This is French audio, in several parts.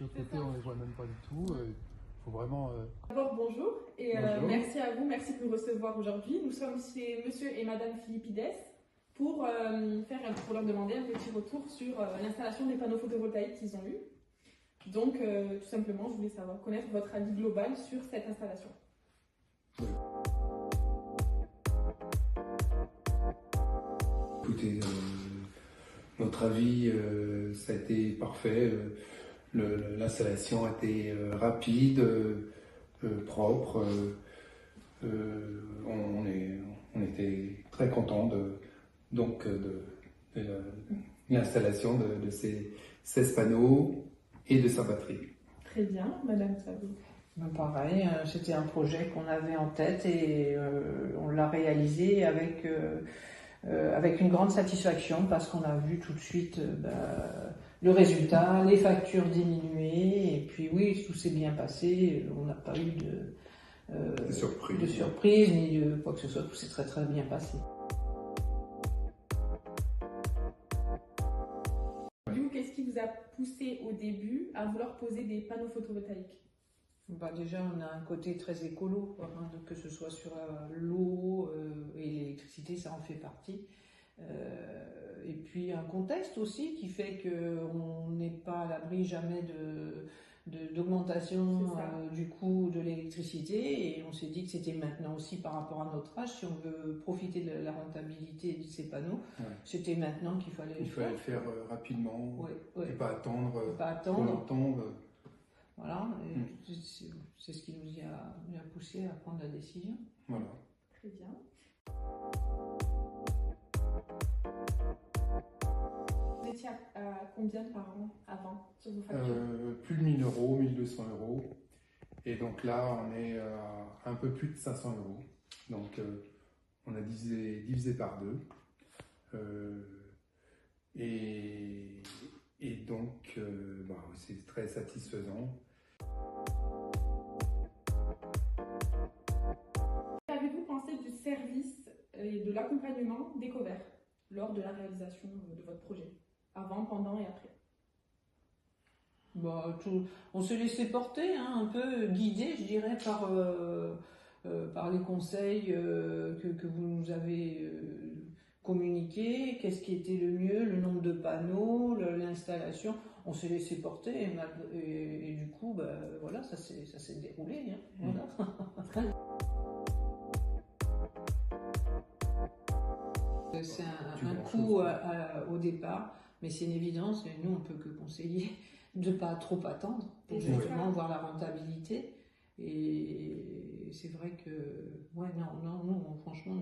de l'autre côté, on ne les voit même pas du tout. Il faut vraiment... D'abord, bonjour et Bonjour. merci à vous, merci de nous recevoir aujourd'hui. Nous sommes chez Monsieur et Madame Philippides pour leur demander un petit retour sur l'installation des panneaux photovoltaïques qu'ils ont eus. Donc, tout simplement, je voulais connaître votre avis global sur cette installation. Écoutez, notre avis, ça a été parfait. L'installation a été rapide, propre. On était très contents de l'installation de ces 16 panneaux et de sa batterie. Très bien, Madame Sabou. Pareil, c'était un projet qu'on avait en tête et on l'a réalisé avec une grande satisfaction parce qu'on a vu tout de suite le résultat, les factures diminuer et puis oui, tout s'est bien passé, on n'a pas eu de surprise ni de quoi que ce soit, tout s'est très très bien passé. Qu'est-ce qui vous a poussé au début à vouloir poser des panneaux photovoltaïques? Déjà, on a un côté très écolo, quoi, hein, que ce soit sur l'eau et l'électricité, ça en fait partie. Et puis un contexte aussi qui fait qu'on n'est pas à l'abri jamais d'augmentation du coût de l'électricité. Et on s'est dit que c'était maintenant aussi par rapport à notre âge, si on veut profiter de la rentabilité de ces panneaux, c'était maintenant qu'il fallait le faire. Il fallait le faire rapidement et pas attendre trop longtemps. Voilà, c'est ce qui nous a poussé à prendre la décision. Voilà. Très bien. Vous étiez à combien par an avant sur vos factures? Plus de 1000 euros, 1200 euros. Et donc là, on est à un peu plus de 500 euros. Donc on a divisé par deux. Et donc, c'est très satisfaisant. Qu'avez-vous pensé du service et de l'accompagnement d'Ecover lors de la réalisation de votre projet, avant, pendant et après? On s'est laissé porter, hein, un peu guidé, je dirais, par les conseils que vous nous avez communiqués. Qu'est-ce qui était le mieux, le nombre de panneaux, l'installation. On s'est laissé porter et du coup, voilà, ça s'est déroulé. Hein, voilà. C'est un coût au départ, mais c'est une évidence, et nous on peut que conseiller de ne pas trop attendre pour justement voir la rentabilité. Et c'est vrai que, nous franchement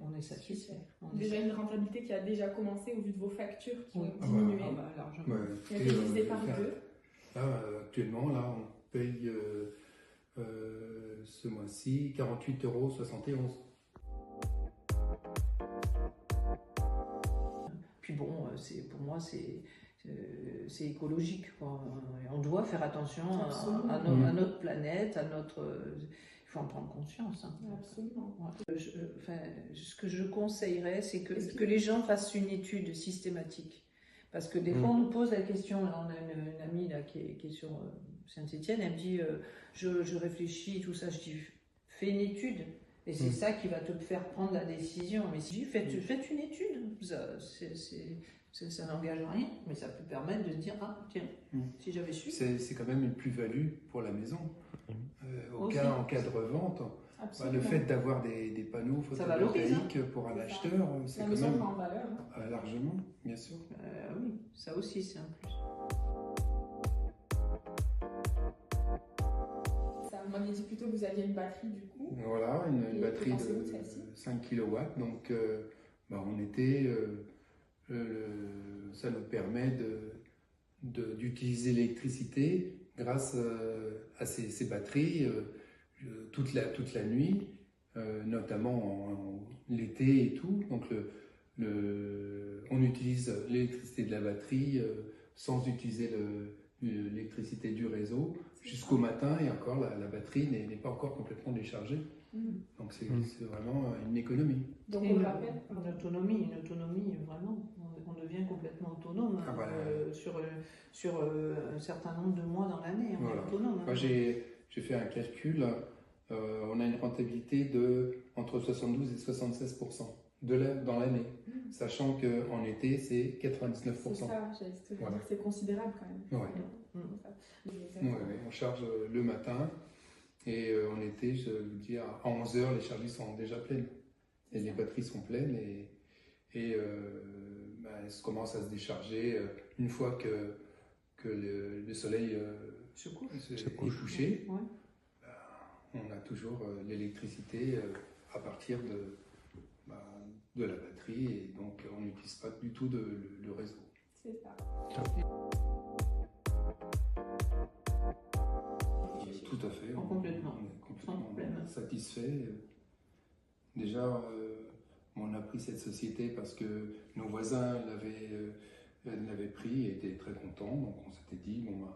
on est satisfait. Déjà une rentabilité qui a déjà commencé au vu de vos factures qui ont diminué. Largement. Il a été divisé par deux. Là, actuellement, on paye ce mois-ci 48,71 €. Puis bon, pour moi, c'est écologique, quoi. On doit faire attention à notre planète, il faut en prendre conscience. Hein. Absolument. Ce que je conseillerais, c'est que les gens fassent une étude systématique. Parce que des fois, on nous pose la question, là, on a une amie là, qui est sur Saint-Étienne, elle me dit je réfléchis, tout ça. Je dis fais une étude. Et c'est ça qui va te faire prendre la décision. Mais si faites une étude, ça n'engage rien, mais ça peut permettre de se dire tiens, si j'avais su. C'est quand même une plus-value pour la maison. En cas de revente, le fait d'avoir des panneaux photovoltaïques pour un acheteur, c'est quand même en valeur. Largement, bien sûr. Oui, ça aussi c'est un plus. Vous m'aviez dit plutôt que vous aviez une batterie du coup. Voilà, une batterie de 5 kW. Donc, on était. Ça nous permet d'utiliser l'électricité grâce à ces batteries toute la nuit, notamment l'été et tout. Donc, on utilise l'électricité de la batterie sans utiliser l'électricité du réseau jusqu'au matin, et encore la batterie n'est pas encore complètement déchargée. Donc c'est vraiment une économie. Donc on le rappelle. Une autonomie, vraiment. On devient complètement autonome sur un certain nombre de mois dans l'année. On est Voilà. autonome. Hein. Moi, j'ai fait un calcul. On a une rentabilité de entre 72 et 76% dans l'année, sachant qu'en été, c'est 99%. C'est ça, j'allais te dire, Voilà. c'est considérable quand même. Ouais. Exactement. Ouais, on charge le matin et en été, je veux dire, à 11h, les charges sont déjà pleines. Et les batteries sont pleines et elles commencent à se décharger une fois que le soleil Se couche. est couché. Ouais. On a toujours l'électricité à partir de la batterie et donc on n'utilise pas du tout le réseau. C'est ça. Tout à fait. Complètement. On est Sans problème. complètement satisfait. Déjà, on a pris cette société parce que nos voisins l'avaient pris et étaient très contents. Donc on s'était dit, bon,